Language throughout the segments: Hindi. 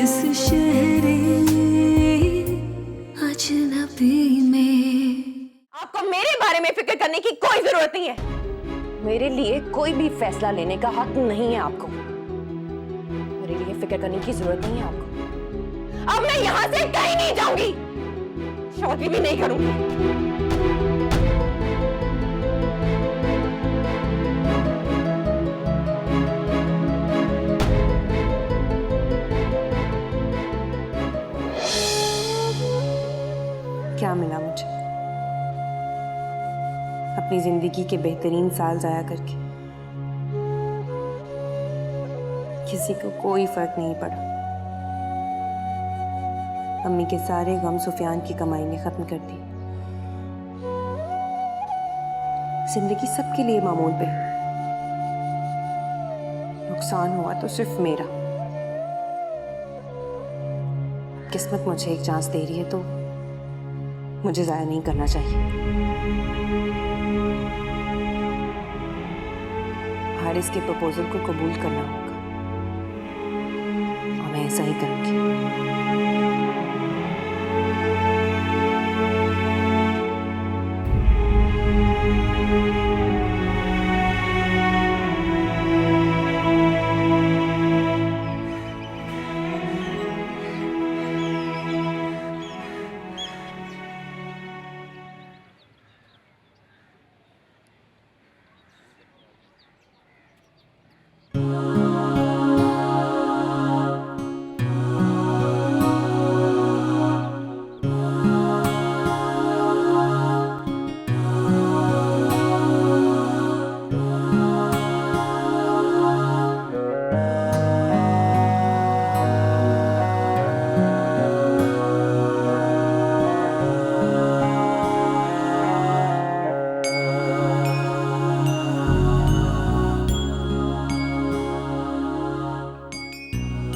इस शहरे अजनबी में। आपको मेरे बारे में फिक्र करने की कोई जरूरत नहीं है। मेरे लिए कोई भी फैसला लेने का हक नहीं है आपको। मेरे लिए फिक्र करने की जरूरत नहीं है आपको। अब मैं यहां से कहीं नहीं जाऊंगी, शादी भी नहीं करूंगी। क्या मिला मुझे अपनी जिंदगी के बेहतरीन साल जाया करके? किसी को कोई फर्क नहीं पड़ा। अम्मी के सारे गम सुफियान की कमाई ने खत्म कर दी। जिंदगी सबके लिए मामूल पे, नुकसान हुआ तो सिर्फ मेरा। किस्मत मुझे एक चांस दे रही है तो मुझे जाया नहीं करना चाहिए। हारिस के प्रपोजल को कबूल करना होगा और मैं ऐसा ही करूंगी।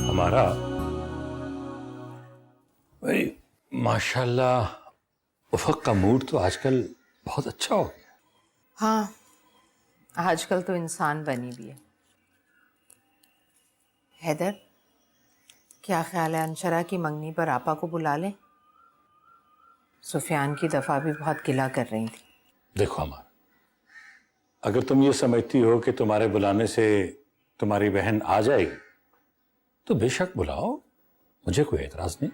हमारा भाई माशाल्लाह उफक का मूड तो आजकल बहुत अच्छा हो गया। हाँ, आजकल तो इंसान बनी भी है। हैदर, क्या ख्याल है अंशरा की मंगनी पर आपा को बुला लें? सुफियान की दफा भी बहुत गिला कर रही थी। देखो हमारा, अगर तुम ये समझती हो कि तुम्हारे बुलाने से तुम्हारी बहन आ जाएगी तो बेशक बुलाओ, मुझे कोई एतराज नहीं।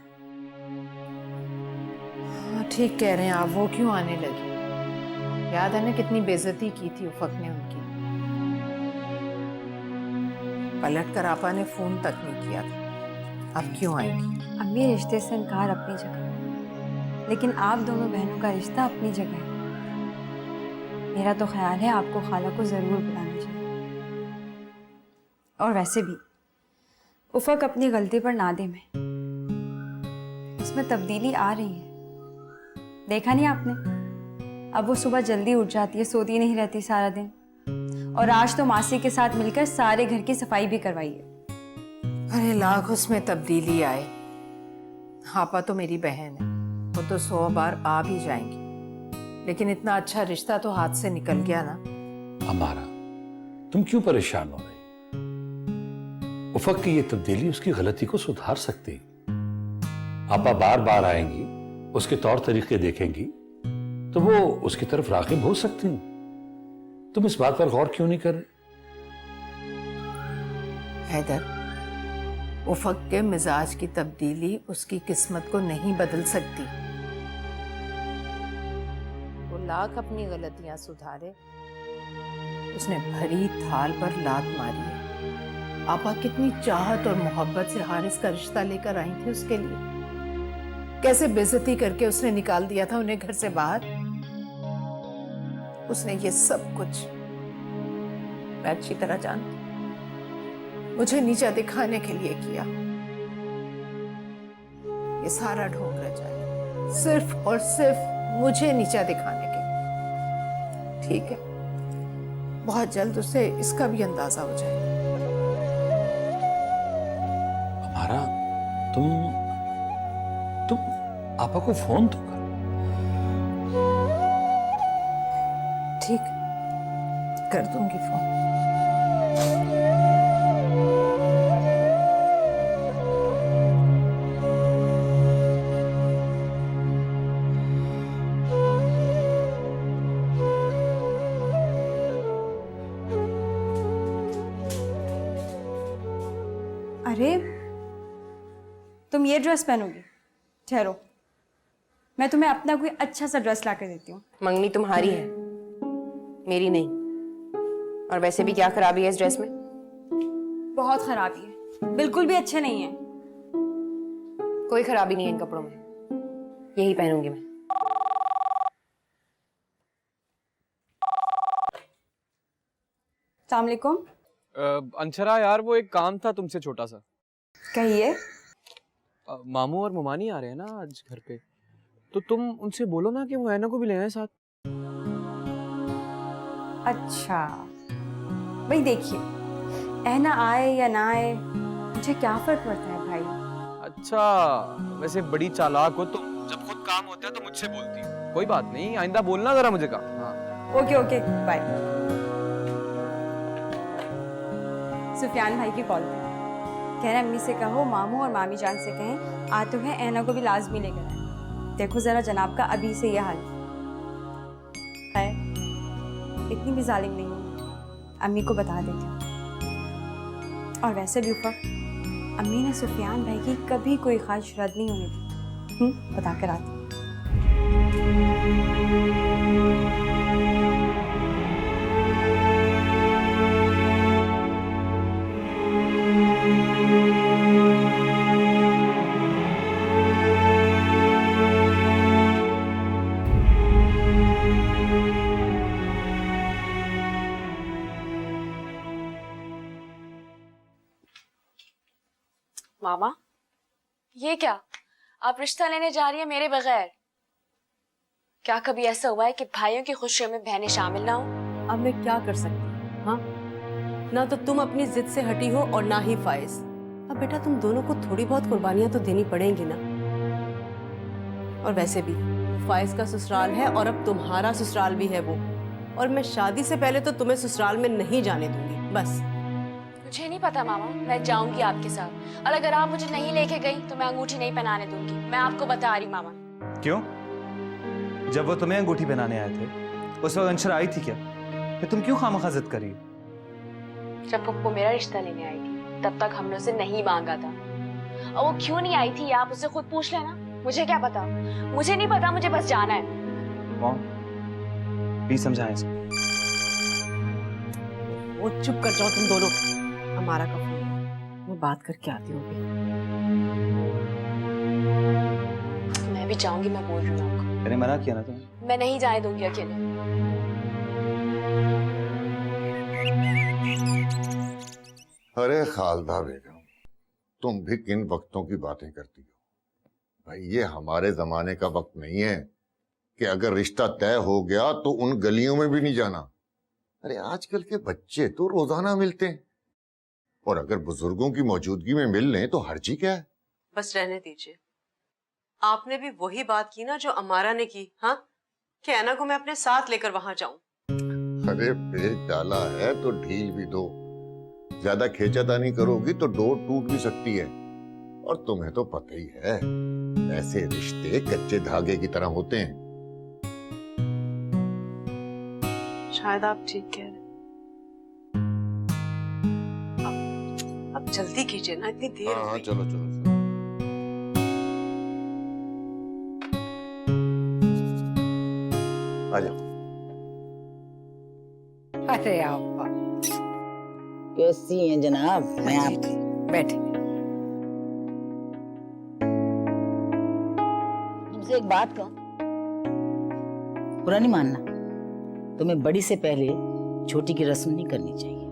हाँ, ठीक कह रहे हैं आप। वो क्यों आने लगी? याद है ना कितनी बेइज्जती की थी उफक ने उनकी। पलट कर आपा ने फोन तक नहीं किया था। अब क्यों आएगी? अम्मी, रिश्ते से इनकार अपनी जगह, लेकिन आप दोनों बहनों का रिश्ता अपनी जगह है। मेरा तो ख्याल है आपको खाला को जरूर बुलाना चाहिए। और वैसे भी उफक अपनी गलती पर नादिम है। उसमें तब्दीली आ रही है, देखा नहीं आपने? अब वो सुबह जल्दी उठ जाती है, सोती नहीं रहती सारा दिन। और आज तो मासी के साथ मिलकर सारे घर की सफाई भी करवाई है। अरे लाख उसमें तब्दीली आए, आपा तो मेरी बहन है, वो तो 100 बार आ भी जाएंगी, लेकिन इतना अच्छा रिश्ता तो हाथ से निकल गया ना। हमारा, तुम क्यों परेशान हो रही? उफक की ये तब्दीली उसकी गलती को सुधार सकती। आपा बार बार आएंगी, उसके तौर तरीके देखेंगी तो वो उसकी तरफ राग़िब हो सकती। तुम इस बात पर गौर क्यों नहीं कर रहे? हैदर, उफक के मिजाज की तब्दीली उसकी किस्मत को नहीं बदल सकती। वो लाख अपनी गलतियां सुधारे, उसने भरी थाल पर लात मारी है। आपा कितनी चाहत और मोहब्बत से हारिस का रिश्ता लेकर आई थी उसके लिए। कैसे बेइज्जती करके उसने निकाल दिया था उन्हें घर से बाहर। उसने ये सब कुछ मैं अच्छी तरह जानती, मुझे नीचा दिखाने के लिए किया। ये सारा ढोंग रचा है सिर्फ और सिर्फ मुझे नीचा दिखाने के। ठीक है, बहुत जल्द उसे इसका भी अंदाजा हो जाएगा। हमारा, तुम आपा को फोन तो करो। ठीक, कर दूंगी फोन। तुम ये ड्रेस पहनोगी? ठहरो, मैं तुम्हें अपना कोई अच्छा सा ड्रेस ला कर देती हूँ। मंगनी तुम्हारी है, मेरी नहीं। और वैसे भी क्या खराबी है इस ड्रेस में? बहुत खराबी है, बिल्कुल भी अच्छे नहीं है। कोई खराबी नहीं है इन कपड़ों में, यही पहनूंगी मैं। अस्सलाम वालेकुम। अंशरा यार, वो एक काम था तुमसे छोटा सा। कहिए। मामू और मुमानी आ रहे हैं ना आज घर पे, तो तुम उनसे बोलो ना कि वो ऐना को भी ले आए साथ। अच्छा भाई, देखिए ऐना आए या ना आए मुझे क्या फर्क पड़ता है भाई। अच्छा, वैसे बड़ी चालाक हो तुम, जब खुद काम होता है तो मुझसे बोलती हो। कोई बात नहीं, आइंदा बोलना जरा मुझे काम। हाँ ओके ओके बाय। सुफियान भाई की कॉल पे कह रहे अम्मी से कहो मामू और मामी जान से कहें आते हुए ऐना को भी लाजमी लेकर आए। देखो जरा जनाब का अभी से यह हाल है, इतनी भी जालिम नहीं हूँ, अम्मी को बता देती हूँ। और वैसे भी ऊपर अम्मी ने सुफियान भाई की कभी कोई ख्वाहिश रद्द नहीं होने दी। बता कर आती। मामा, ये क्या? आप रिश्ता लेने जा रही हैं मेरे बगैर? क्या कभी ऐसा हुआ है कि भाइयों की खुशियों में बहनें शामिल ना हो? अब मैं क्या कर सकती हूँ? हाँ, ना तो तुम अपनी जिद से हटी हो और ना ही फाइज। अब बेटा तुम दोनों को थोड़ी बहुत कुर्बानियां तो देनी पड़ेंगी ना। और वैसे भी फाइज का ससुराल है और अब तुम्हारा ससुराल भी है वो, और मैं शादी से पहले तो तुम्हें ससुराल में नहीं जाने दूंगी। बस मुझे नहीं पता मामा, मैं जाऊंगी आपके साथ, और अगर आप मुझे नहीं लेके गई तो मैं अंगूठी नहीं पहनाने दूंगी। मैं आपको बता रही मामा। क्यों? जब वो तुम्हें अंगूठी पहनाने आए थे उस वक्त अंशरा आई थी क्या? फिर तुम क्यों खामखा जिद कर रही हो? जब पप्पू मेरा रिश्ता लेने आई थी तब तक हमने उसे नहीं मांगा था, और वो क्यों नहीं आई थी आप उससे खुद पूछ लेना। मुझे क्या पता, मुझे नहीं पता, मुझे बस जाना है। मॉम, प्लीज समझाएं इसको। वो चुप कर जाओ तुम दोनों। हमारा का फोन, मैं बात करके आती हूँ अभी। मैं भी जाऊंगी, मैं बोल रही हूँ आपको। मैंने मना किया ना तुम्हें। मैं नहीं जाने दूंगी अकेले। अरे खालदा बेगम, तुम भी किन वक्तों की बातें करती हो? भाई ये हमारे जमाने का वक्त नहीं है कि अगर रिश्ता तय हो गया तो उन गलियों में भी नहीं जाना। अरे आजकल के बच्चे तो रोजाना मिलते हैं, और अगर बुजुर्गों की मौजूदगी में मिल लें तो हर्जी क्या है? बस रहने दीजिए। आपने भी वही बात की ना जो अमारा ने की। हाँ, कि ऐना को मैं अपने साथ लेकर वहां जाऊं। अरे पेच डाला है तो ढील भी दो, ज्यादा खींचातानी करोगी तो डोर टूट भी सकती है। और तुम्हें तो पता ही है, ऐसे रिश्ते कच्चे धागे की तरह होते हैं। शायद आप ठीक कह रहे हैं। अब जल्दी कीजिए ना, इतनी देर हो हाँ गई। चलो चलो चलो। आ जाओ। अरे आप कैसी हैं जनाब? मैं आप बैठे। तुमसे एक बात कहूं, बुरा नहीं मानना, तुम्हें बड़ी से पहले छोटी की रस्म नहीं करनी चाहिए।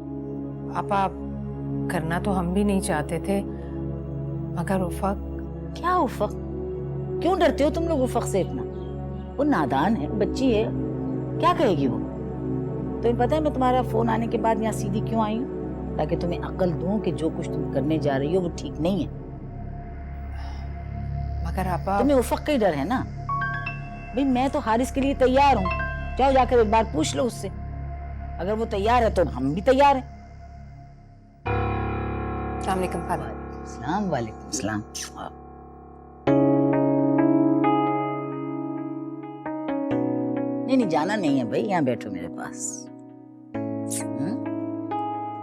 आप करना तो हम भी नहीं चाहते थे, मगर उफक। क्या उफक? क्यों डरते हो तुम लोग उफक से इतना? वो नादान है, बच्ची है, क्या कहेगी वो? तुम्हें पता है मैं तुम्हारा फोन आने के बाद यहाँ सीधी क्यों आई हूँ? ताकि तुम्हें अकल दूं कि जो कुछ तुम करने जा रही हो वो ठीक नहीं है। मगर आप तुम्हें उफक का ही डर है ना? भाई मैं तो हारिस के लिए तैयार हूँ, जाओ जाकर एक बार पूछ लो उससे। अगर वो तैयार है तो हम भी तैयार हैं। अस्सलाम वालेकुम खाला। अस्सलाम वालेकुम सलाम। नहीं जाना नहीं है भाई, यहाँ बैठो मेरे पास।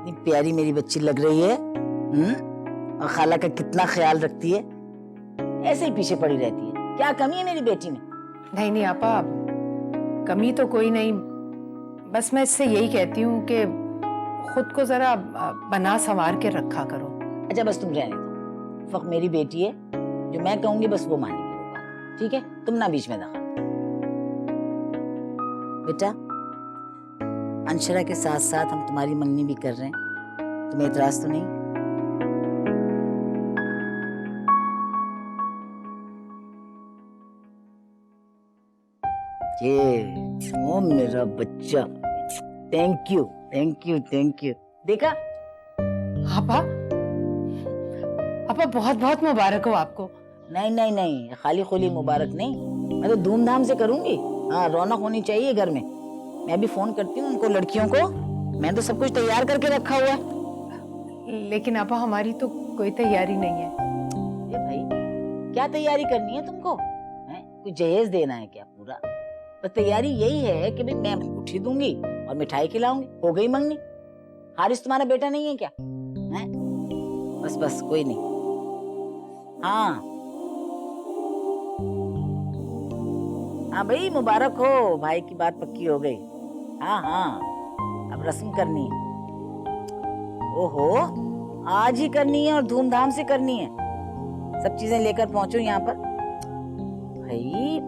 इतनी प्यारी मेरी बच्ची लग रही है, और खाला का कितना ख्याल रखती है। ऐसे ही पीछे पड़ी रहती है। क्या कमी है मेरी बेटी में? नहीं नहीं आपा, कमी तो कोई नहीं, बस मैं इससे यही कहती हूँ कि खुद को जरा बना संवार के रखा करो। अच्छा बस तुम रहने दो, फक मेरी बेटी है, जो मैं कहूंगी बस वो मानेगी वो बात, ठीक है? तुम ना बीच में दखल। बेटा, अंशरा के साथ साथ हम तुम्हारी मंगनी भी कर रहे हैं, तुम्हें इतराज तो नहीं? ये ओ मेरा बच्चा, thank you thank you thank you. देखा आपा, आपा बहुत बहुत मुबारक हो आपको। नहीं नहीं नहीं, खाली खोली मुबारक नहीं, मैं तो धूमधाम से करूंगी। हाँ, रौनक होनी चाहिए घर में। मैं अभी फोन करती हूँ उनको, लड़कियों को, मैं तो सब कुछ तैयार करके रखा हुआ है। लेकिन आपा हमारी तो कोई तैयारी नहीं है। ये भाई क्या तैयारी करनी है तुमको? कुछ जहेज देना है क्या पूरा? बस तैयारी यही है कि भाई मैं अंगूठी दूंगी और मिठाई खिलाऊंगी, हो गई मंगनी। हारिस तुम्हारा बेटा नहीं है क्या? है? बस बस कोई नहीं। हाँ हाँ भाई, मुबारक हो, भाई की बात पक्की हो गई। हाँ हाँ, अब रस्म करनी है। ओहो, आज ही करनी है और धूमधाम से करनी है। सब चीजें लेकर पहुंचो यहाँ पर। भाई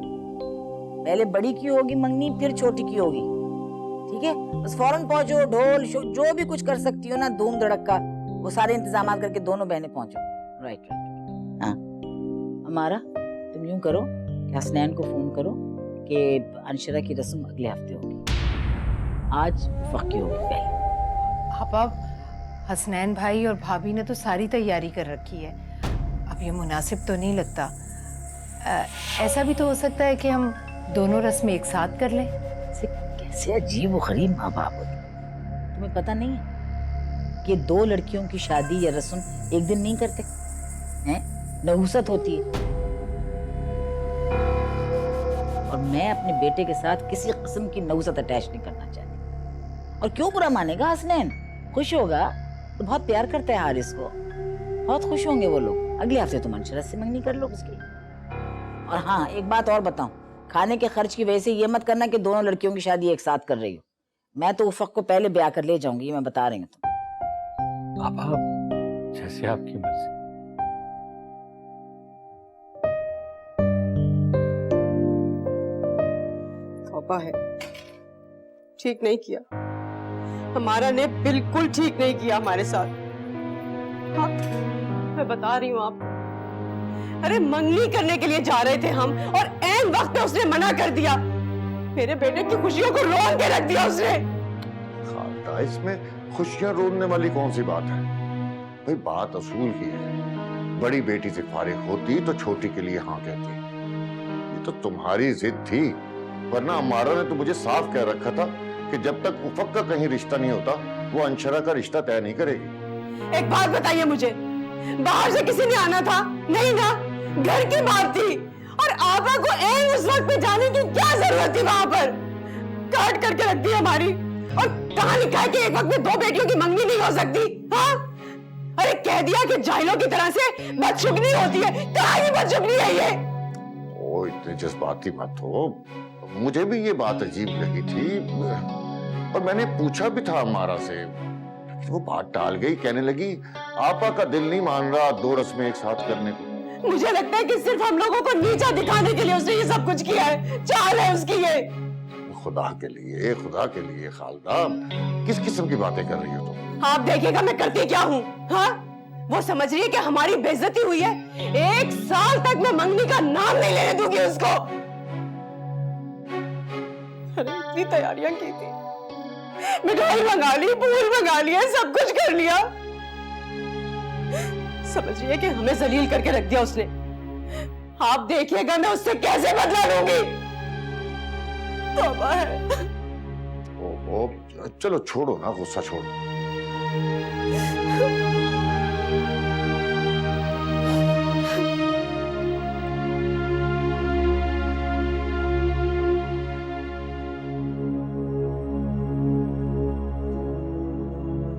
पहले बड़ी की होगी मंगनी, फिर छोटी की होगी, ठीक है? बस फौरन पहुंचो, ढोल जो भी कुछ कर सकती हो ना, धूम धड़क्का, वो सारे इंतजाम करके दोनों बहनें पहुंचो। Right right. हाँ हमारा, तुम यूं करो कि हसनैन को फोन करो कि अंशरा की रस्म अगले हफ्ते होगी, आज फक्की होगी पहले। आपा, हसनैन भाई और भाभी ने तो सारी तैयारी कर रखी है, अब ये मुनासिब तो नहीं लगता। ऐसा भी तो हो सकता है कि हम दोनों रस्में एक साथ कर लें। कैसे अजीब व गरीब माँ बाप होते, तुम्हें पता नहीं है कि दो लड़कियों की शादी या रस्म एक दिन नहीं करते हैं, नहुसत होती है। और मैं अपने बेटे के साथ किसी किस्म की नहुसत अटैच नहीं करना चाहती। और क्यों बुरा मानेगा हसनैन? खुश होगा तो, बहुत प्यार करता है हारिस को, बहुत खुश होंगे वो लोग। अगले हफ्ते तुम अंशरा से मंगनी कर लो उसकी। और हाँ, एक बात और बताऊं, खाने के खर्च की वजह से ये मत करना कि दोनों लड़कियों की शादी एक साथ कर रही हो। मैं तो उफक को पहले ब्याह कर ले जाऊंगी, मैं बता रही हूँ तुम। आप जैसे आपकी मर्जी। तौबा है, ठीक नहीं किया हमारा ने, बिल्कुल ठीक नहीं किया हमारे साथ। हाँ, मैं बता रही हूँ आपको, अरे मंगनी करने के लिए जा रहे थे हम और ऐन वक्त पे उसने मना कर दिया। मेरे बेटे की खुशियों को रोन के रख दिया उसने। खालदा, इसमें खुशियां रोने वाली कौन सी बात है? भाई बात असूल की है, बड़ी बेटी से फारिग होती तो छोटी के लिए हाँ कहती। ये तो तुम्हारी जिद थी, वरना अम्मारा ने तो मुझे साफ कह रखा था कि जब तक उफक का कहीं रिश्ता नहीं होता वो अंशरा का रिश्ता तय नहीं करेगी। एक बात बताइए मुझे, बाहर से किसी ने आना था? नहीं ना, घर की बात थी। और आपा को ऐन उस वक्त पे जाने की क्या जरूरत थी? वहां पर काट करके रख दी हमारी। और कहां लिखा है कि एक वक्त में दो बेटियों की मंगनी नहीं हो सकती? हाँ, अरे कह दिया कि जाहिलों की तरह से बदशुगनी होती है। कहां की बदशुगनी है ये? ओ इतने जज्बाती मत हो, मुझे भी ये बात अजीब लगी थी और मैंने पूछा भी था अम्मारा से, लेकिन वो बात टाल गई। कहने लगी आपा का दिल नहीं मान रहा दो रस्में एक साथ करने को। मुझे लगता है कि सिर्फ हम लोगों को नीचा दिखाने के लिए उसने ये सब कुछ किया है। चाल है उसकी ये। खुदा के लिए खालदा, किस किस्म की बातें कर रही हो तुम? आप देखिएगा मैं करती क्या हूँ। हाँ, वो समझ रही है कि हमारी बेइज्जती हुई है। 1 साल तक मैं मंगनी का नाम नहीं लेने दूंगी उसको। अरे इतनी तैयारियां की थी, मिठाई मंगा ली, फूल मंगा लिया, सब कुछ कर लिया। समझ रही है कि हमें जलील करके रख दिया उसने। आप देखिएगा मैं उससे कैसे बदला लूंगी। तौबा है। ओहो, चलो छोड़ो ना, गुस्सा छोड़ो।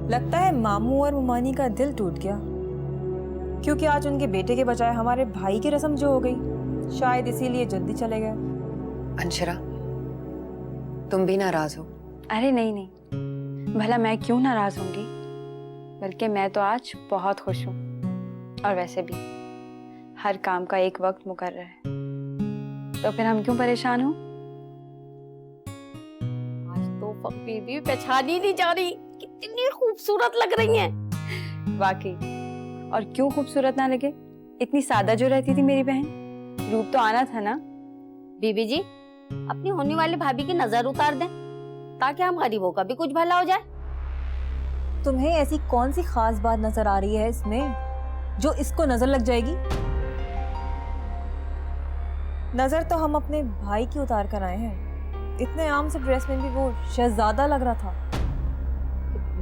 लगता है मामू और मुमानी का दिल टूट गया। क्योंकि आज उनके बेटे के बजाय हमारे भाई की रस्म जो हो गई, शायद इसीलिए जल्दी चले गए। अंशरा, तुम भी नाराज हो? अरे नहीं नहीं, भला मैं क्यों नाराज होंगी, बल्कि मैं तो आज बहुत खुश हूँ। और वैसे भी हर काम का एक वक्त मुकर्रर है, तो फिर हम क्यों परेशान हो? आज तो बीबी पहचान ही नहीं जा रही, कितनी खूबसूरत लग रही हैं। वाकई, और क्यों खूबसूरत ना लगे, इतनी सादा जो रहती थी मेरी बहन, रूप तो आना था ना। बीबी जी, अपनी होने वाली भाभी की नजर उतार दें ताकि हम गरीबों का भी कुछ भला हो जाए। तुम्हें ऐसी कौन सी खास बात नजर आ रही है इसमें जो इसको नजर लग जाएगी? नजर तो हम अपने भाई की उतार कर आए हैं। इतने आम से ड्रेस में भी वो शहजादा लग रहा था।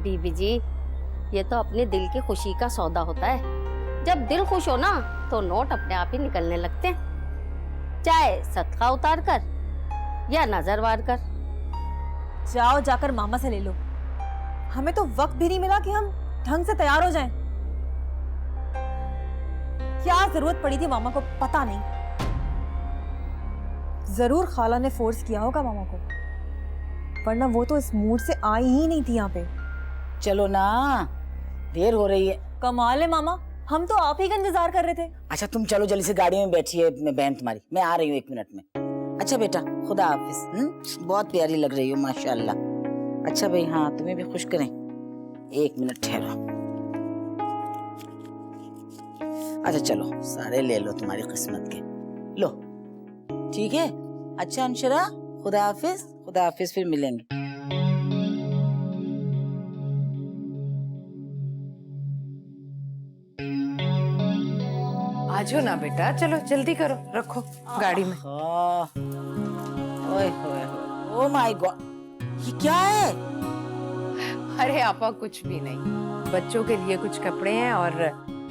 बीबी जी, ये तो अपने दिल की खुशी का सौदा होता है। जब दिल खुश हो ना तो नोट अपने आप ही निकलने लगते हैं, चाहे सदका उतार कर या नजर वार कर। जाओ जाकर मामा से ले लो, हमें तो वक्त भी नहीं मिला कि हम ढंग से तैयार हो जाएं। क्या जरूरत पड़ी थी मामा को पता नहीं, जरूर खाला ने फोर्स किया होगा मामा को, वरना वो तो इस मूड से आई ही नहीं थी यहाँ पे। चलो ना, देर हो रही है। कमाल है मामा, हम तो आप ही का इंतजार कर रहे थे। अच्छा तुम चलो जल्दी से गाड़ी में बैठिए, मैं बहन तुम्हारी, मैं आ रही हूँ 1 मिनट में। अच्छा बेटा, खुदा हाफिज। बहुत प्यारी लग रही हो माशाल्लाह। अच्छा भाई, हाँ तुम्हें भी खुश करें। 1 मिनट ठहरो। अच्छा चलो, सारे ले लो तुम्हारी किस्मत के, लो ठीक है। अच्छा अंशरा, खुदा हाफिज। खुदा हाफिज, फिर मिलेंगे। आजो ना बेटा, चलो जल्दी करो, रखो गाड़ी में। ओए होए, ओ माय गॉड, ये क्या है? अरे आपा कुछ भी नहीं, बच्चों के लिए कुछ कपड़े हैं और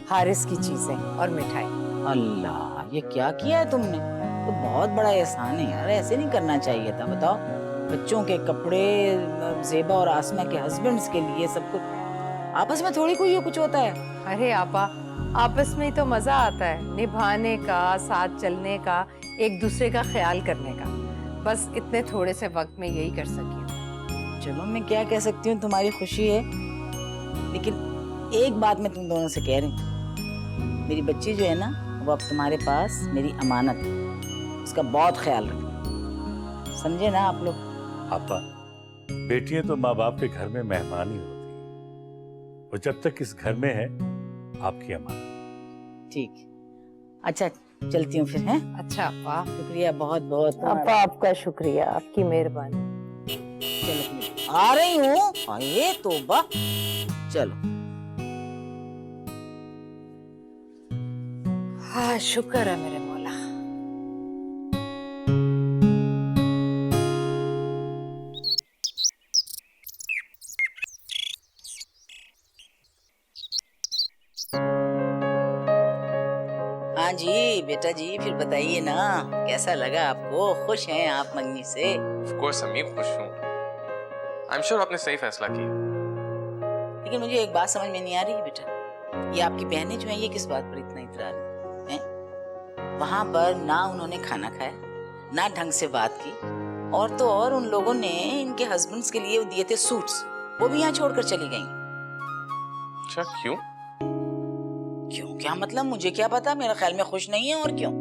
हारिस की चीजें और मिठाई। अल्लाह, ये क्या किया है तुमने? तो बहुत बड़ा एहसान है यार, ऐसे नहीं करना चाहिए था। बताओ, बच्चों के कपड़े, ज़ेबा और आसमा के हस्बैंड्स के लिए सब कुछ, आपस में थोड़ी कोई कुछ होता है। अरे आपा, आपस में ही तो मजा आता है, निभाने का, साथ चलने का, एक दूसरे का ख्याल करने का। बस इतने थोड़े से वक्त में यही कर सकी हूँ। चलो मैं क्या कह सकती हूँ, तुम्हारी खुशी है, लेकिन एक बात मैं तुम दोनों से कह रही हूँ, मेरी बच्ची जो है ना, वो अब तुम्हारे पास मेरी अमानत है, उसका बहुत ख्याल रखना, समझे ना आप लोग? आपा, बेटियां तो माँ बाप के घर में मेहमान ही होती हैं, वो जब तक इस घर में है आपकी अमानत। ठीक, अच्छा चलती हूँ फिर, हैं? अच्छा आपा, शुक्रिया बहुत बहुत। आपा आपका शुक्रिया, आपकी मेहरबानी। चलो आ रही हूँ। अरे तौबा, चलो। हाँ, शुक्र है मेरे मौला। हाँ जी बेटा जी, फिर बताइए ना, कैसा लगा आपको? खुश हैं आप मंगनी से? ऑफ कोर्स अम्मी, खुश हूँ। आई एम श्योर आपने सही फैसला किया। लेकिन मुझे एक बात समझ में नहीं आ रही है बेटा, ये आपकी बहनें जो हैं, ये किस बात पर इतना इतरार हैं? वहां पर ना उन्होंने खाना खाया, ना ढंग से बात की, और तो और उन लोगों ने इनके हस्बैंड्स के लिए दिए थे सूट्स, वो भी यहाँ छोड़कर चली गई। अच्छा, क्यों? क्यों क्या मतलब, मुझे क्या पता, मेरे ख्याल में खुश नहीं है, और क्यों?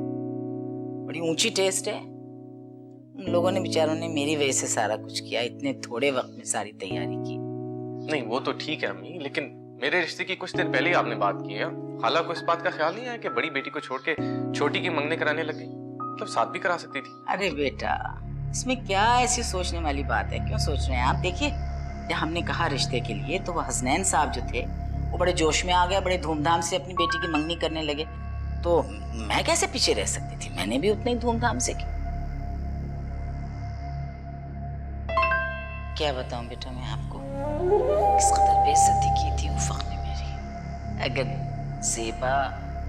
बड़ी ऊंची टेस्ट है। उन लोगों ने, बेचारों ने मेरी वजह से सारा कुछ किया, इतने थोड़े वक्त में सारी तैयारी की। नहीं वो तो ठीक है अम्मी, लेकिन मेरे रिश्ते की कुछ दिन पहले ही आपने बात की है। खाला को इस बात का ख्याल नहीं आया कि बड़ी बेटी को छोड़ के छोटी की मंगने कराने लग गई? मतलब साथ भी करा सकती थी। अरे बेटा, इसमें क्या ऐसी सोचने वाली बात है? क्यों सोच रहे हैं आप? देखिए, जब हमने कहा रिश्ते के लिए, तो वो हसनैन साहब जो थे, वो बड़े जोश में आ गए, बड़े धूमधाम से अपनी बेटी की मंगनी करने लगे। तो मैं कैसे पीछे रह सकती थी? मैंने भी उतने ही धूमधाम से की। क्या बताऊं बेटा मैं आपको, किस कदर बेइज्जती की थी उफक ने मेरी। अगर ज़ेबा,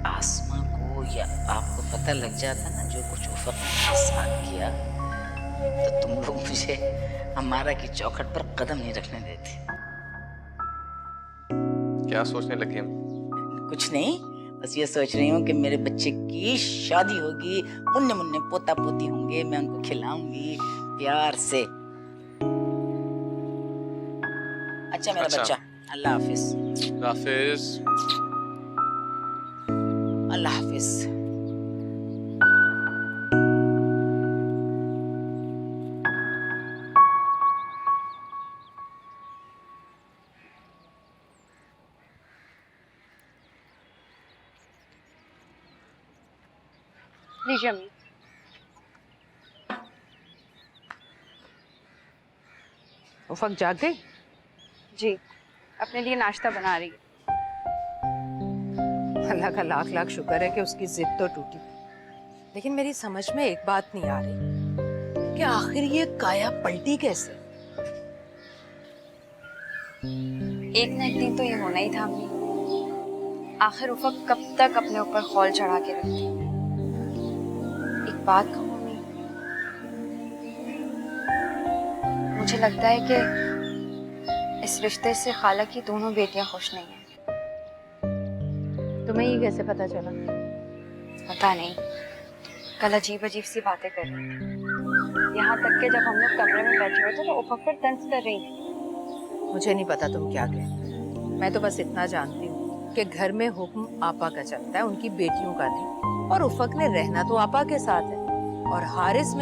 आसमा को या आपको पता लग जाता ना जो कुछ उफक ने मेरे साथ किया, तो तुम लोग मुझे हमारा की चौखट पर कदम नहीं रखने देते। क्या सोचने लगी हम? कुछ नहीं, बस ये सोच रही हूँ कि मेरे बच्चे की शादी होगी, मुन्ने मुन्ने पोता पोती होंगे, मैं उनको खिलाऊंगी प्यार से। अच्छा मेरा बच्चा, अल्लाह हाफिज। हाफिज। अल्लाह हाफिज। लीजिए अम्मी। उफक जाग गई? जी, अपने लिए नाश्ता बना रही है। अल्लाह का लाख लाख शुक्र है कि उसकी जिद तो टूटी, लेकिन मेरी समझ में एक बात नहीं आ रही कि आखिर ये काया पलटी कैसे? एक न एक दिन तो ये होना ही था अम्मी। आखिर उफक कब तक अपने ऊपर खौल चढ़ा के रखती। एक बात कहूँ अम्मी, मुझे लगता है कि इस रिश्ते से खाला की दोनों बेटियां खुश नहीं हैं। तुम्हें ये कैसे पता चला? पता नहीं, कल अजीब अजीब सी बातें कर रही थी। यहाँ तक कि जब हम लोग कमरे में बैठे हुए थे तो उफक पर तंज कर रही थी। मुझे नहीं पता तुम क्या कह, मैं तो बस इतना जानती हूँ कि घर में हुक्म आपा का चलता है, उनकी बेटियों का नहीं। और उफक ने रहना तो आपा के साथ है, और हारिस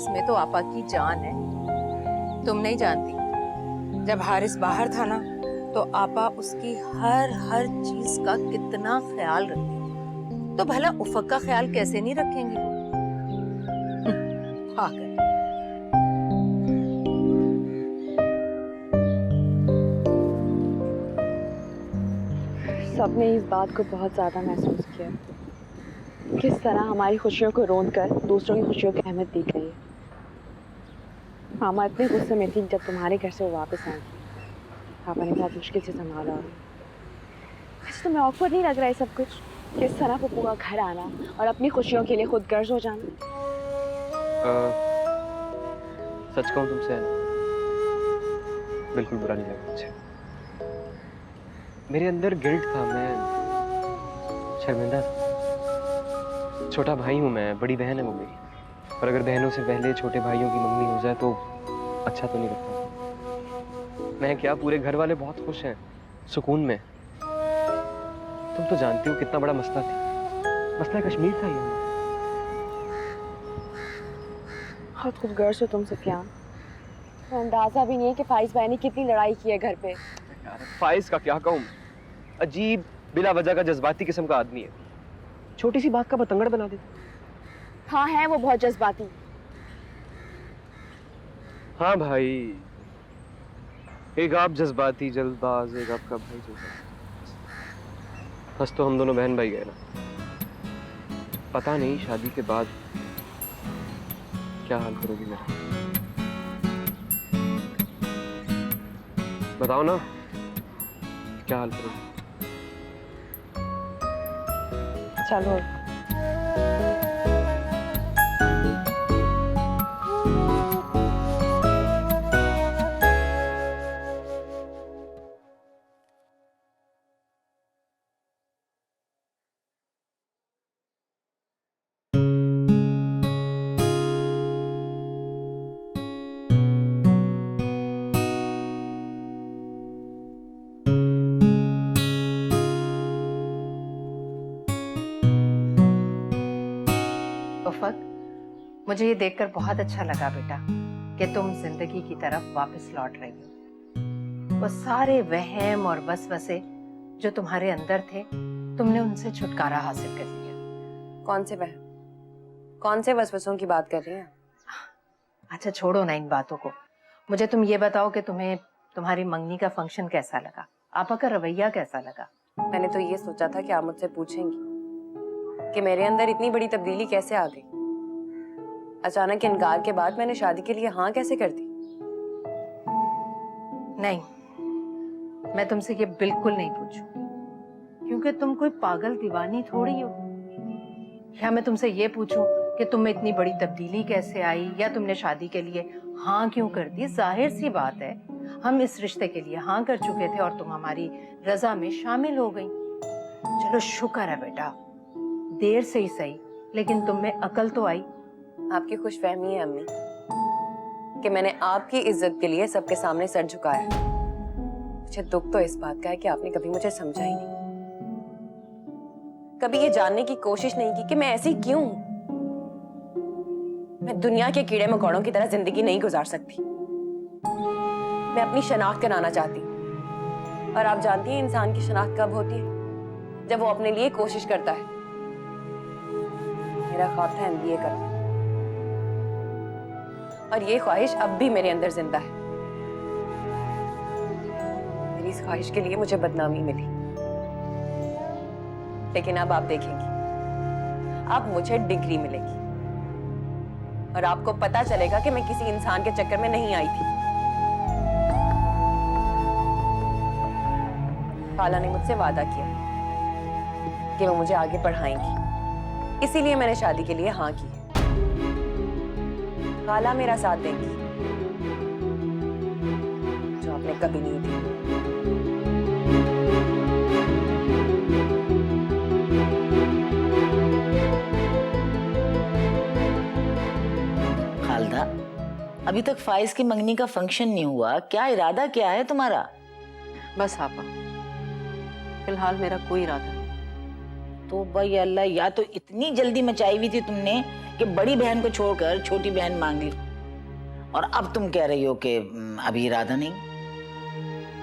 में तो आपा की जान है। तुम नहीं जानती, जब हारिस बाहर था ना तो आपा उसकी हर चीज का कितना ख्याल रखती थी, तो भला उफक का ख्याल कैसे नहीं रखेंगी वो? पागल। सबने इस बात को बहुत ज़्यादा महसूस किया, किस तरह हमारी खुशियों को रोंद कर दूसरों की खुशियों की अहमियत दी गई है। मामा इतने गुस्से में थी जब तुम्हारे घर से वो वापस आई। पापा ने बहुत मुश्किल से संभाला। अच्छा, तुम्हें ऑकवर्ड नहीं लग रहा है सब कुछ? किस तरह पप्पू का घर आना और अपनी खुशियों के लिए खुद गर्ज हो जाना? सच कहूँ तुमसे, बिल्कुल बुरा नहीं लगा मुझे। मेरे अंदर गिल्ट था, मैं शर्मिंदा था। छोटा भाई हूँ मैं, बड़ी बहन है वो मेरी, और अगर बहनों से पहले छोटे भाइयों की मंगनी हो जाए तो अच्छा तो नहीं लगता। मैं क्या, पूरे घर वाले बहुत खुश हैं, सुकून में। तुम तो जानती हो कितना बड़ा मसला थी, मसला कश्मीर था ये। खुद गर्ज हो तुम सफियान। तो अंदाजा भी नहीं है कि फाइज भाई ने कितनी लड़ाई की है घर पे। फाइज का क्या कहूँ, अजीब बिला वजह का जज्बाती किस्म का आदमी है, छोटी सी बात का बतंगड़ बना देता। हाँ है वो बहुत जज्बाती। हाँ भाई, एक आप जज्बाती जल्दबाज, एक आपका भाई जज्बाती। बस तो हम दोनों बहन भाई गए ना, पता नहीं शादी के बाद क्या हाल करोगी मेरा। बताओ ना, क्या हाल करोगी? चलो मुझे ये देखकर बहुत अच्छा लगा बेटा कि तुम जिंदगी की तरफ वापस लौट रही हो। वो सारे वहम और वसवसे जो तुम्हारे अंदर थे, तुमने उनसे छुटकारा हासिल कर लिया। कौन से वहम, कौन से वसवसों की बात कर रही हैं? अच्छा छोड़ो ना इन बातों को, मुझे तुम ये बताओ कि तुम्हें तुम्हारी मंगनी का फंक्शन कैसा लगा, आपा का रवैया कैसा लगा? मैंने तो ये सोचा था कि आप मुझसे पूछेंगी कि मेरे अंदर इतनी बड़ी तब्दीली कैसे आ गई। अचानक इनकार के बाद मैंने शादी के लिए हाँ कैसे कर दी? नहीं, मैं तुमसे ये बिल्कुल नहीं पूछूं, क्योंकि तुम कोई पागल दीवानी थोड़ी हो। या मैं तुमसे ये पूछूं कि तुम में इतनी बड़ी तब्दीली कैसे आई, या तुमने शादी के लिए हाँ क्यों कर दी? जाहिर सी बात है, हम इस रिश्ते के लिए हाँ कर चुके थे और तुम हमारी रजा में शामिल हो गई। चलो शुक्र है बेटा, देर से ही सही, लेकिन तुम में अकल तो आई। आपकी खुशफहमी है अम्मी कि मैंने आपकी इज्जत के लिए सबके सामने सर झुकाया। मुझे दुख तो इस बात का है कि आपने कभी मुझे समझा ही नहीं, कभी ये जानने की कोशिश नहीं की कि मैं ऐसी क्यों हूं। मैं दुनिया के कीड़े मकोड़ों की तरह जिंदगी नहीं गुजार सकती। मैं अपनी शनाख्त कराना चाहती हूँ, और आप जानती हैं इंसान की शनाख्त कब होती है? जब वो अपने लिए कोशिश करता है। मेरा ख्वाब था MBA करना, और ये ख्वाहिश अब भी मेरे अंदर जिंदा है। मेरी इस ख्वाहिश के लिए मुझे बदनामी मिली, लेकिन अब आप देखेंगी, अब मुझे डिग्री मिलेगी और आपको पता चलेगा कि मैं किसी इंसान के चक्कर में नहीं आई थी। खाला ने मुझसे वादा किया कि वो मुझे आगे पढ़ाएंगी, इसीलिए मैंने शादी के लिए हाँ की। खाला मेरा साथ देंगी, जो आपने कभी नहीं दी। खालदा, अभी तक फाइज की मंगनी का फंक्शन नहीं हुआ, क्या इरादा क्या है तुम्हारा? बस आपा, फिलहाल मेरा कोई इरादा नहीं। तो भाई अल्लाह, या तो इतनी जल्दी मचाई हुई थी तुमने कि बड़ी बहन को छोड़कर छोटी बहन मांग ली, और अब तुम कह रही हो कि अभी इरादा नहीं।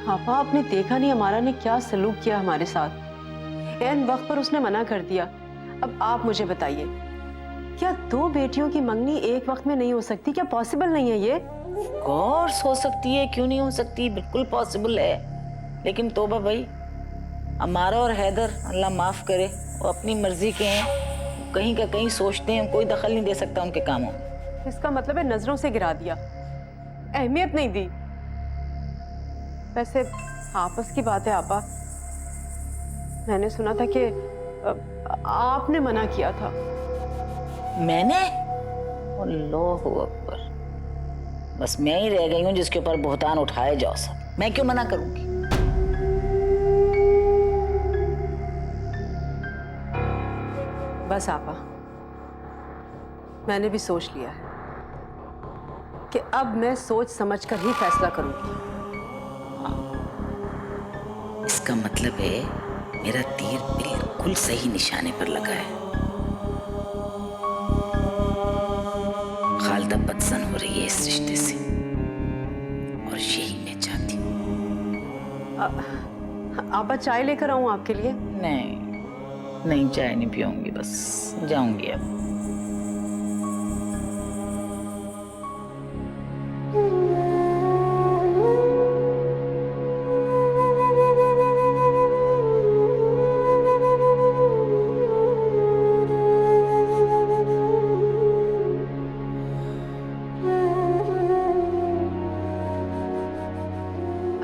आपा, आपने देखा नहीं हमारा ने क्या सलूक किया हमारे साथ। ऐन वक्त पर उसने मना कर दिया। अब आप मुझे बताइए, क्या 2 बेटियों की मंगनी एक वक्त में नहीं हो सकती? क्या पॉसिबल नहीं है ये? कोर्स हो सकती है, क्यों नहीं हो सकती, बिल्कुल पॉसिबल है। लेकिन तोबा भाई, अमारा और हैदर, अल्लाह माफ करे, वो अपनी मर्जी के हैं, कहीं का कहीं सोचते हैं, कोई दखल नहीं दे सकता उनके कामों में। इसका मतलब है नजरों से गिरा दिया, अहमियत नहीं दी। वैसे आपस की बात है आपा, मैंने सुना था कि आपने मना किया था। मैंने? अल्लाहु अकबर, बस मैं ही रह गई हूँ जिसके ऊपर बुहतान उठाए जाओ सब। मैं क्यों मना करूंगी? बस आपा, मैंने भी सोच लिया है कि अब मैं सोच समझकर ही फैसला करूंगी। इसका मतलब है मेरा तीर बिल्कुल सही निशाने पर लगा है। खालदा पसंद हो रही है इस रिश्ते से, और यही मैं चाहती हूँ। आपा, चाय लेकर आऊं आपके लिए? नहीं, चाय नहीं पीऊंगी, बस जाऊंगी अब।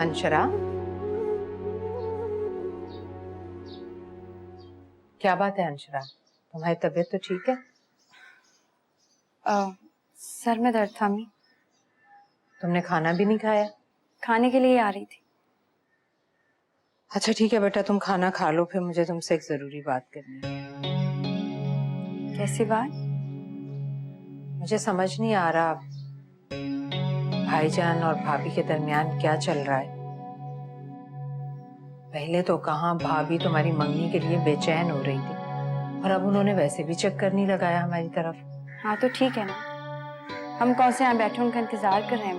अंशरा, क्या बात है अंशरा, तुम्हारी तबीयत तो ठीक है? सर में दर्द था अम्मी। तुमने खाना भी नहीं खाया? खाने के लिए आ रही थी। अच्छा ठीक है बेटा, तुम खाना खा लो, फिर मुझे तुमसे एक जरूरी बात करनी है। कैसी बात? मुझे समझ नहीं आ रहा भाईजान और भाभी के दरमियान क्या चल रहा है। पहले तो कहाँ भाभी तुम्हारी मंगनी के लिए बेचैन हो रही थी, और अब उन्होंने वैसे भी चक्कर नहीं लगाया हमारी तरफ। हाँ तो ठीक है ना, हम कौन से यहाँ बैठे उनका इंतजार कर रहे हैं।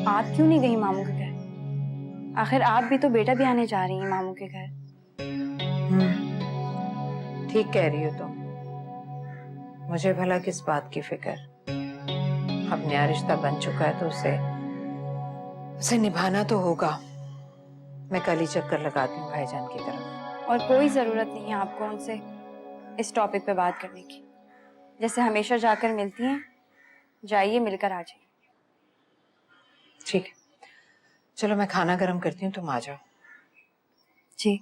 आप क्यों नहीं गई मामू के घर? आखिर आप भी तो बेटा भी आने जा रही हैं मामू के घर। ठीक कह रही हो तुम, मुझे भला किस बात की फिक्र। अब नया रिश्ता बन चुका है तो उसे निभाना तो होगा। मैं कल ही चक्कर लगाती हूँ भाईजान की तरफ। और कोई जरूरत नहीं है आपको उनसे इस टॉपिक पे बात करने की। जैसे हमेशा जाकर मिलती हैं, जाइए मिलकर आ जाइए। ठीक है, चलो मैं खाना गर्म करती हूँ, तुम आ जाओ। जी।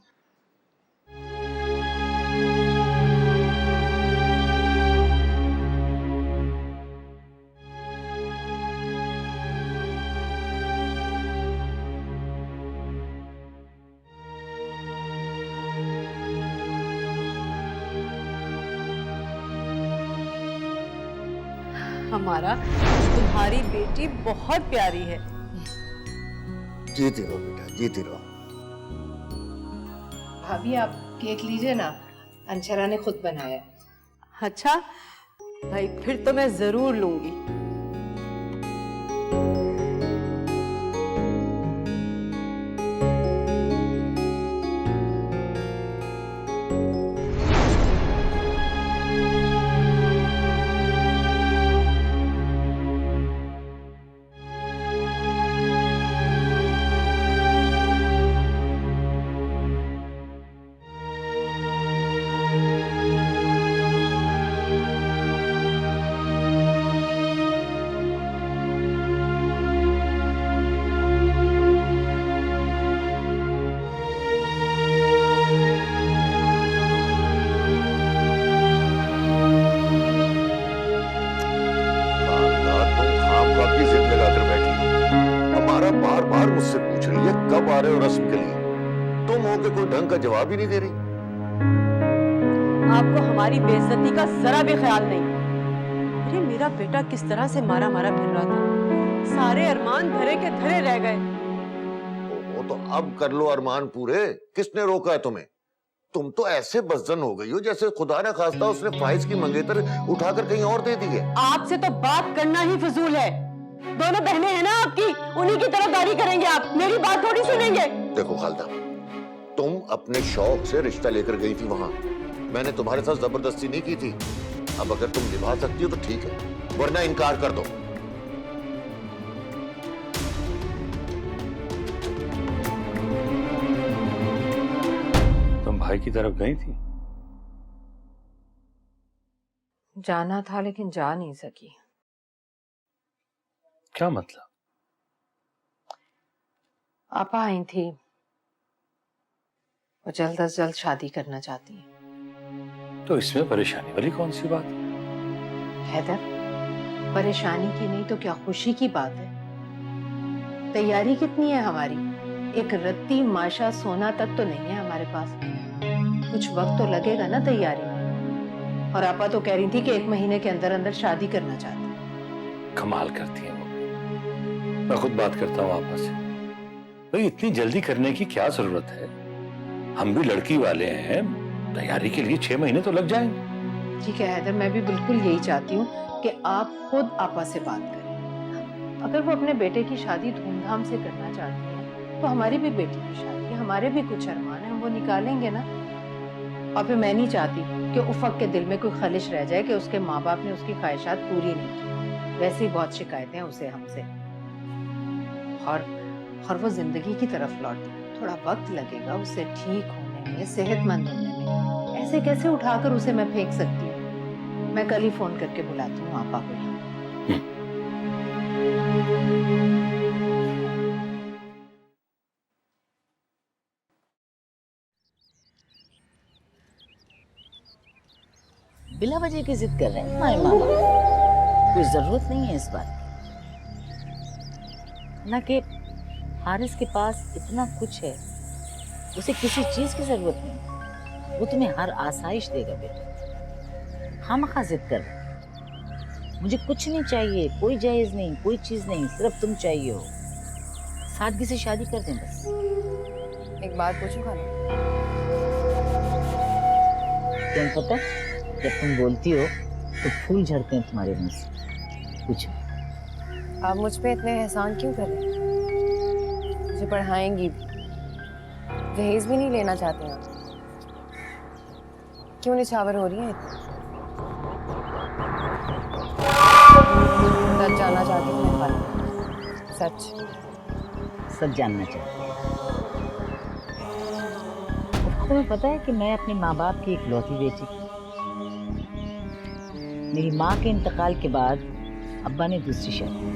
हमारा तुम्हारी बेटी बहुत प्यारी है। जीती रहो बेटा, जीती रहो। भाभी आप केक लीजिए ना, अंशरा ने खुद बनाया है। अच्छा भाई, फिर तो मैं जरूर लूंगी। मुझसे पूछ रही है कब आ रहे हो रस्म के लिए, तुम हो के कोई ढंग का जवाब ही नहीं दे रही। आपको हमारी बेइज्जती का जरा भी ख्याल नहीं। अरे मेरा बेटा किस तरह से मारा मारा फिर रहा था, सारे अरमान धरे के धरे रह गए। वो तो अब कर लो अरमान पूरे, किसने रोका है तुम्हें? तुम तो ऐसे बज़न हो गई हो जैसे खुदा न खास्ता उसने फाइज की मंगेतर उठाकर कहीं और दे दी है। आपसे तो बात करना ही फजूल है। दोनों बहनें हैं ना आपकी, उन्हीं की तरफदारी करेंगे आप, मेरी बात थोड़ी सुनेंगे। देखो खालदा, तुम अपने शौक से रिश्ता लेकर गई थी वहां, मैंने तुम्हारे साथ जबरदस्ती नहीं की थी। अब अगर तुम निभा सकती हो तो ठीक है, वरना इनकार कर दो। तुम भाई की तरफ गई थी? जाना था लेकिन जा नहीं सकी। क्या मतलब? आपा आई थी, वो जल्द अज जल्द शादी करना चाहती है। तो इसमें परेशानी वाली कौन सी बात है? हैदर, परेशानी की नहीं तो क्या खुशी की बात है। तैयारी कितनी है हमारी, एक रत्ती माशा सोना तक तो नहीं है हमारे पास। कुछ वक्त तो लगेगा ना तैयारी में। और आपा तो कह रही थी कि 1 महीने के अंदर अंदर शादी करना चाहती है। कमाल करती है वो। मैं खुद बात करता हूँ आपस से। भाई इतनी जल्दी करने की क्या जरूरत है? हम भी लड़की वाले हैं, तैयारी के लिए 6 महीने तो लग जाएंगे। ठीक है हैदर, मैं भी बिल्कुल यही चाहती हूँ कि आप खुद आपा से बात करें। अगर वो अपने बेटे की शादी धूमधाम से करना चाहती है तो हमारी भी बेटी की शादी है, हमारे भी कुछ अरमान है, हम वो निकालेंगे ना। और फिर मैं नहीं चाहती कि उफक के दिल में कोई खलिश रह जाए कि उसके माँ बाप ने उसकी ख्वाहिशात पूरी नहीं की। वैसे ही बहुत शिकायतें हैं उसे हमसे, और वो जिंदगी की तरफ लौटी। थोड़ा वक्त लगेगा उसे ठीक होने में, सेहतमंद होने में। ऐसे कैसे उठाकर उसे मैं फेंक सकती हूँ? मैं कल ही फोन करके बुलाती हूँ आपा को। बिला वजह की जिद कर रहे हैं हमारे माँ बाप, कोई जरूरत नहीं है इस बात की। ना कि हारिस के पास इतना कुछ है, उसे किसी चीज की जरूरत नहीं, वो तुम्हें हर आसाइश देगा बेटा। खामखा जिद कर, मुझे कुछ नहीं चाहिए, कोई जायज नहीं, कोई चीज नहीं, सिर्फ तुम चाहिए हो। सादगी से शादी कर दें बस। एक बात पूछूं खाला? तुम पता, जब तुम बोलती हो तो फूल झड़ते हैं तुम्हारे मुंह से। पूछो। आप मुझ पे इतने एहसान क्यों कर रहे हैं? मुझे पढ़ाएंगी, दहेज भी नहीं लेना चाहते हैं? क्यों निछावर हो रही हैं इतनी? सच जानना चाहती हूँ मैं खाला, सच जानना चाहती हूँ। तुम्हें पता है कि मैं अपने माँ बाप की इकलौती बेटी, मेरी माँ के इंतकाल के बाद अब्बा ने दूसरी शादी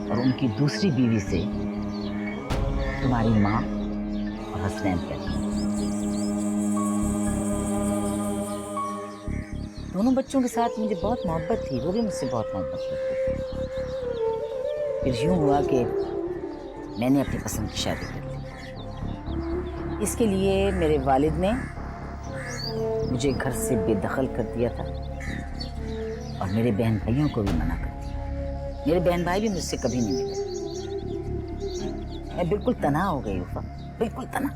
और उनकी दूसरी बीवी से तुम्हारी माँ और हसनैन पैदा। दोनों बच्चों के साथ मुझे बहुत मोहब्बत थी, वो भी मुझसे बहुत मोहब्बत करते थे। फिर यूं हुआ कि मैंने अपनी पसंद की शादी कर ली। इसके लिए मेरे वालिद ने मुझे घर से बेदखल कर दिया था और मेरे बहन भाइयों को भी मना कर दिया। मेरे बहन भाई भी मुझसे कभी नहीं मिले। मैं बिल्कुल तना हो गई उफा, बिल्कुल तना।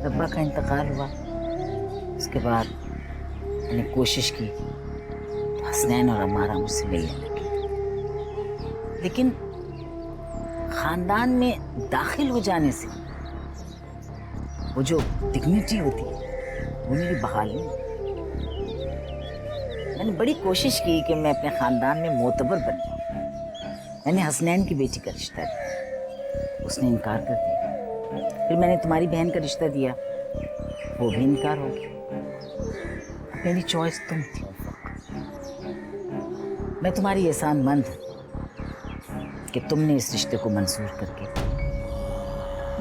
रब्बा का इंतकाल हुआ, उसके बाद मैंने कोशिश की तो हसनैन और अमारा मुझसे मिलने लगे, लेकिन खानदान में दाखिल हो जाने से वो जो डिग्निटी होती है वो मेरी बहाल नहीं हुई। मैंने बड़ी कोशिश की कि मैं अपने खानदान में मोतबर बन जाऊं। मैंने हसनैन की बेटी का रिश्ता दिया, उसने इनकार कर दिया। फिर मैंने तुम्हारी बहन का रिश्ता दिया, वो भी इनकार हो गया। मेरी चॉइस तुम थी। मैं तुम्हारी एहसानमंद हूं कि तुमने इस रिश्ते को मंजूर करके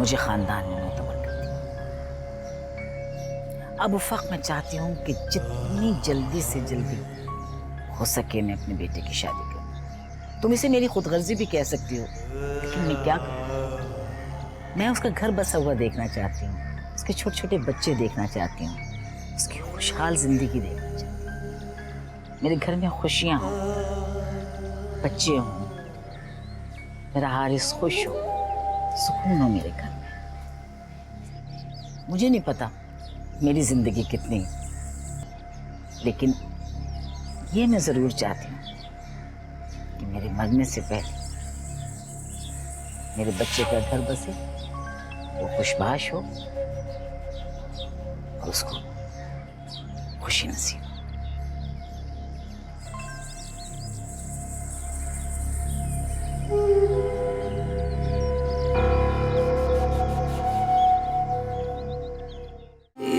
मुझे खानदान में मोतबर कर दिया। अब उफ़क़ मैं चाहती हूँ कि जितनी जल्दी से जल्दी हो सके मैं अपने बेटे की शादी करूँ। तुम इसे मेरी खुदगर्जी भी कह सकती हो, लेकिन मैं क्या करूँ? मैं उसका घर बसा हुआ देखना चाहती हूँ, उसके छोटे छोटे बच्चे देखना चाहती हूँ, उसकी खुशहाल जिंदगी देखना चाहती हूँ। मेरे घर में खुशियाँ हों, बच्चे हों, मेरा हारिस खुश हो, सुकून हो मेरे घर में। मुझे नहीं पता मेरी जिंदगी कितनी, लेकिन ये मैं जरूर चाहती हूँ कि मेरे मरने से पहले मेरे बच्चे का घर बसे, वो खुशबाश हो और उसको खुशी नसीब।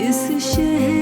इस शहर